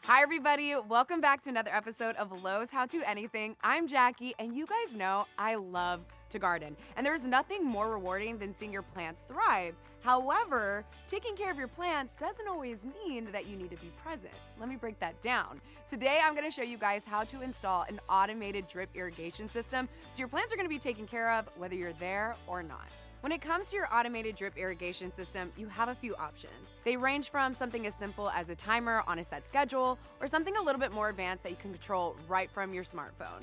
Hi everybody, welcome back to another episode of Lowe's How To Anything. I'm Jackie, and you guys know I love to garden, and there's nothing more rewarding than seeing your plants thrive. However, taking care of your plants doesn't always mean that you need to be present. Let me break that down. Today, I'm gonna show you guys how to install an automated drip irrigation system so your plants are gonna be taken care of whether you're there or not. When it comes to your automated drip irrigation system, you have a few options. They range from something as simple as a timer on a set schedule or something a little bit more advanced that you can control right from your smartphone.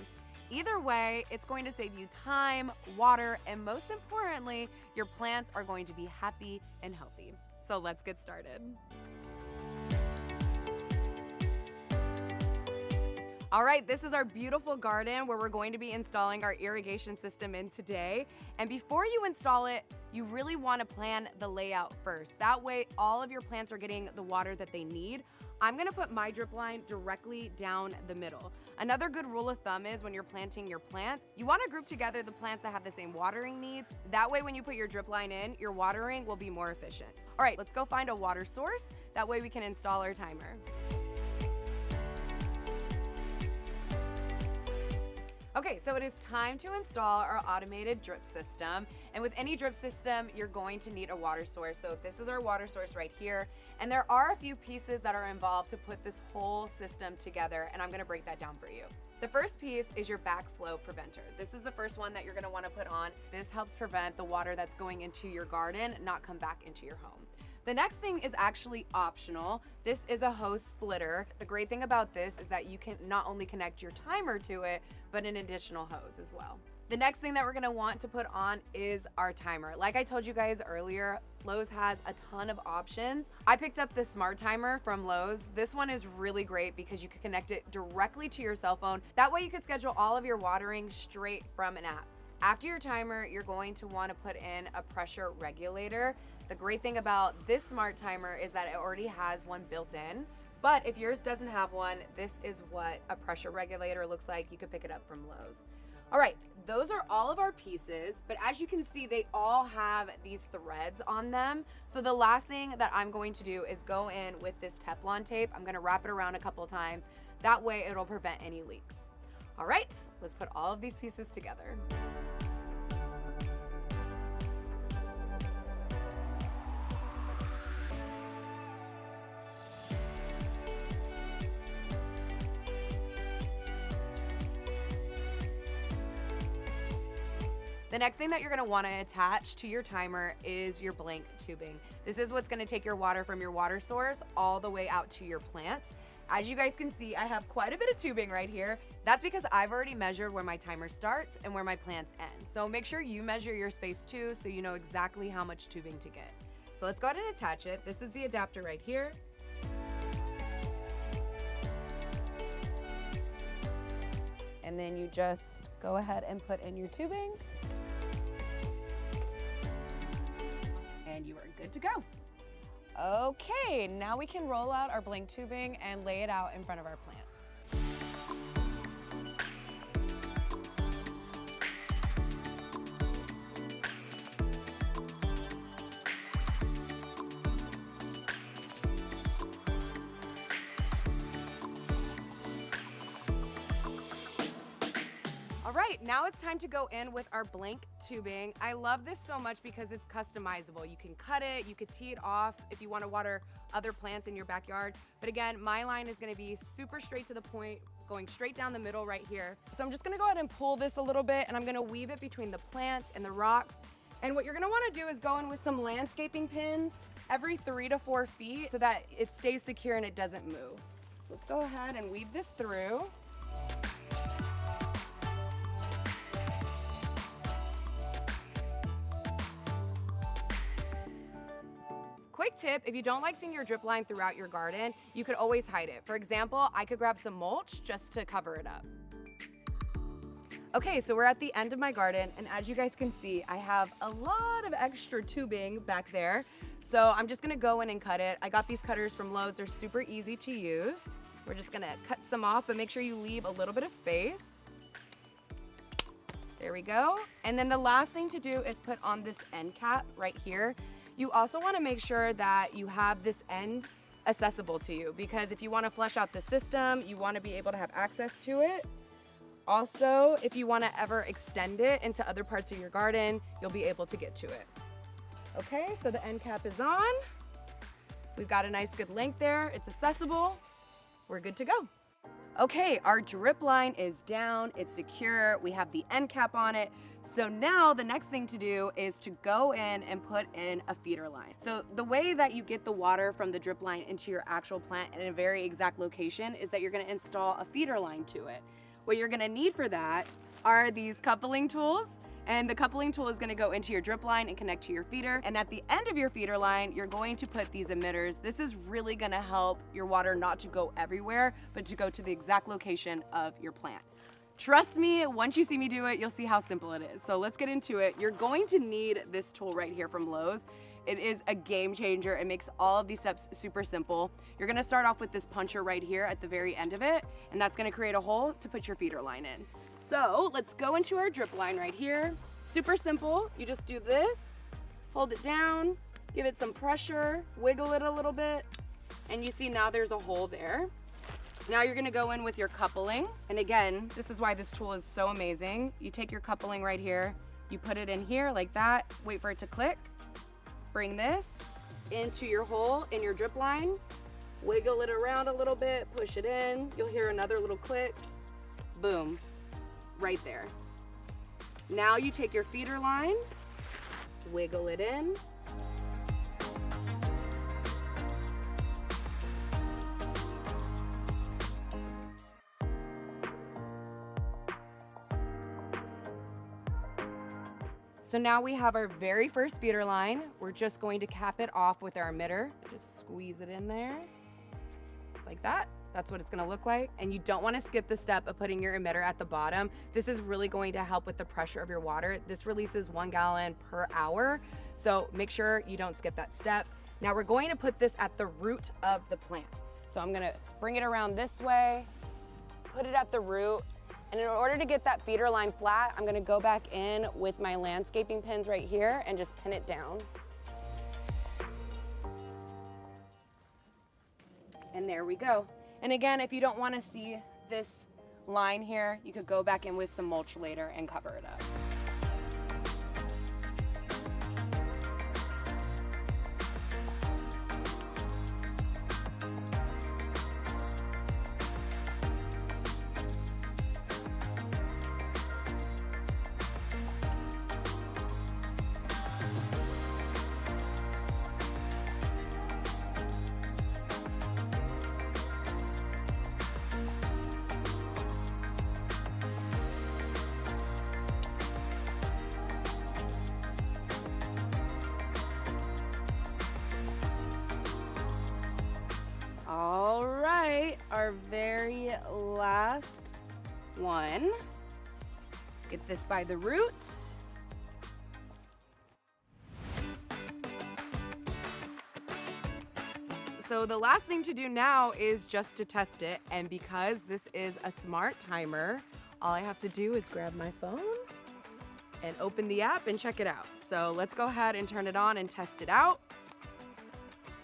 Either way, it's going to save you time, water, and most importantly, your plants are going to be happy and healthy. So let's get started. All right, this is our beautiful garden where we're going to be installing our irrigation system in today. And before you install it, you really want to plan the layout first. That way, all of your plants are getting the water that they need. I'm gonna put my drip line directly down the middle. Another good rule of thumb is when you're planting your plants, you wanna group together the plants that have the same watering needs. That way, when you put your drip line in, your watering will be more efficient. All right, let's go find a water source. That way we can install our timer. Okay, so it is time to install our automated drip system. And with any drip system, you're going to need a water source. So this is our water source right here. And there are a few pieces that are involved to put this whole system together, and I'm gonna break that down for you. The first piece is your backflow preventer. This is the first one that you're gonna wanna put on. This helps prevent the water that's going into your garden not come back into your home. The next thing is actually optional. This is a hose splitter. The great thing about this is that you can not only connect your timer to it, but an additional hose as well. The next thing that we're gonna want to put on is our timer. Like I told you guys earlier, Lowe's has a ton of options. I picked up this smart timer from Lowe's. This one is really great because you can connect it directly to your cell phone. That way you can schedule all of your watering straight from an app. After your timer, you're going to want to put in a pressure regulator. The great thing about this smart timer is that it already has one built in, but if yours doesn't have one, this is what a pressure regulator looks like. You can pick it up from Lowe's. All right, those are all of our pieces, but as you can see, they all have these threads on them. So the last thing that I'm going to do is go in with this Teflon tape. I'm gonna wrap it around a couple times. That way it'll prevent any leaks. All right, let's put all of these pieces together. The next thing that you're gonna wanna attach to your timer is your blank tubing. This is what's gonna take your water from your water source all the way out to your plants. As you guys can see, I have quite a bit of tubing right here. That's because I've already measured where my timer starts and where my plants end. So make sure you measure your space too so you know exactly how much tubing to get. So let's go ahead and attach it. This is the adapter right here. And then you just go ahead and put in your tubing. And you are good to go. Okay, now we can roll out our blank tubing and lay it out in front of our plants. All right, now it's time to go in with our blank tubing. I love this so much because it's customizable. You can cut it, you could tee it off if you want to water other plants in your backyard. But again, my line is gonna be super straight to the point, going straight down the middle right here. So I'm just gonna go ahead and pull this a little bit, and I'm gonna weave it between the plants and the rocks. And what you're gonna wanna do is go in with some landscaping pins every 3 to 4 feet so that it stays secure and it doesn't move. So let's go ahead and weave this through. Quick tip, if you don't like seeing your drip line throughout your garden, you could always hide it. For example, I could grab some mulch just to cover it up. Okay, so we're at the end of my garden, and as you guys can see, I have a lot of extra tubing back there. So I'm just gonna go in and cut it. I got these cutters from Lowe's. They're super easy to use. We're just gonna cut some off, but make sure you leave a little bit of space. There we go. And then the last thing to do is put on this end cap right here. You also wanna make sure that you have this end accessible to you, because if you want to flush out the system, you want to be able to have access to it. Also, if you want to ever extend it into other parts of your garden, you'll be able to get to it. Okay, so the end cap is on. We've got a nice good length there. It's accessible. We're good to go. Okay, our drip line is down, it's secure, we have the end cap on it. So now the next thing to do is to go in and put in a feeder line. So the way that you get the water from the drip line into your actual plant in a very exact location is that you're gonna install a feeder line to it. What you're gonna need for that are these coupling tools. And the coupling tool is gonna go into your drip line and connect to your feeder. And at the end of your feeder line, you're going to put these emitters. This is really gonna help your water not to go everywhere, but to go to the exact location of your plant. Trust me, once you see me do it, you'll see how simple it is. So let's get into it. You're going to need this tool right here from Lowe's. It is a game changer. It makes all of these steps super simple. You're gonna start off with this puncher right here at the very end of it, and that's gonna create a hole to put your feeder line in. So let's go into our drip line right here. Super simple. You just do this, hold it down, give it some pressure, wiggle it a little bit, and you see now there's a hole there. Now you're gonna go in with your coupling. And again, this is why this tool is so amazing. You take your coupling right here, you put it in here like that, wait for it to click, bring this into your hole in your drip line, wiggle it around a little bit, push it in, you'll hear another little click, boom. Right there. Now you take your feeder line, wiggle it in. So now we have our very first feeder line. We're just going to cap it off with our emitter. Just squeeze it in there like that. That's what it's gonna look like. And you don't wanna skip the step of putting your emitter at the bottom. This is really going to help with the pressure of your water. This releases 1 gallon per hour. So make sure you don't skip that step. Now we're going to put this at the root of the plant. So I'm gonna bring it around this way, put it at the root. And in order to get that feeder line flat, I'm gonna go back in with my landscaping pins right here and just pin it down. And there we go. And again, if you don't want to see this line here, you could go back in with some mulch later and cover it up. All right, our very last one. Let's get this by the roots. So the last thing to do now is just to test it. And because this is a smart timer, all I have to do is grab my phone and open the app and check it out. So let's go ahead and turn it on and test it out.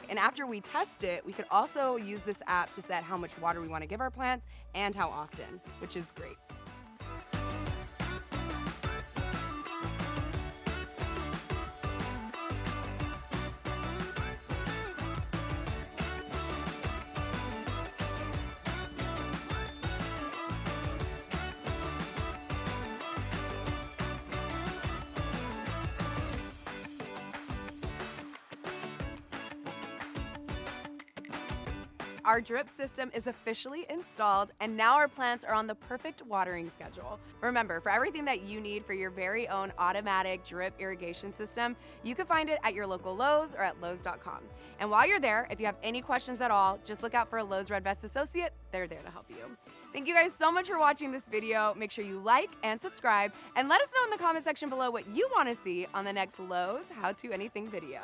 And after we test it, we could also use this app to set how much water we want to give our plants and how often, which is great. Our drip system is officially installed, and now our plants are on the perfect watering schedule. Remember, for everything that you need for your very own automatic drip irrigation system, you can find it at your local Lowe's or at Lowes.com. And while you're there, if you have any questions at all, just look out for a Lowe's Red Vest associate. They're there to help you. Thank you guys so much for watching this video. Make sure you like and subscribe, and let us know in the comment section below what you want to see on the next Lowe's How To Anything video.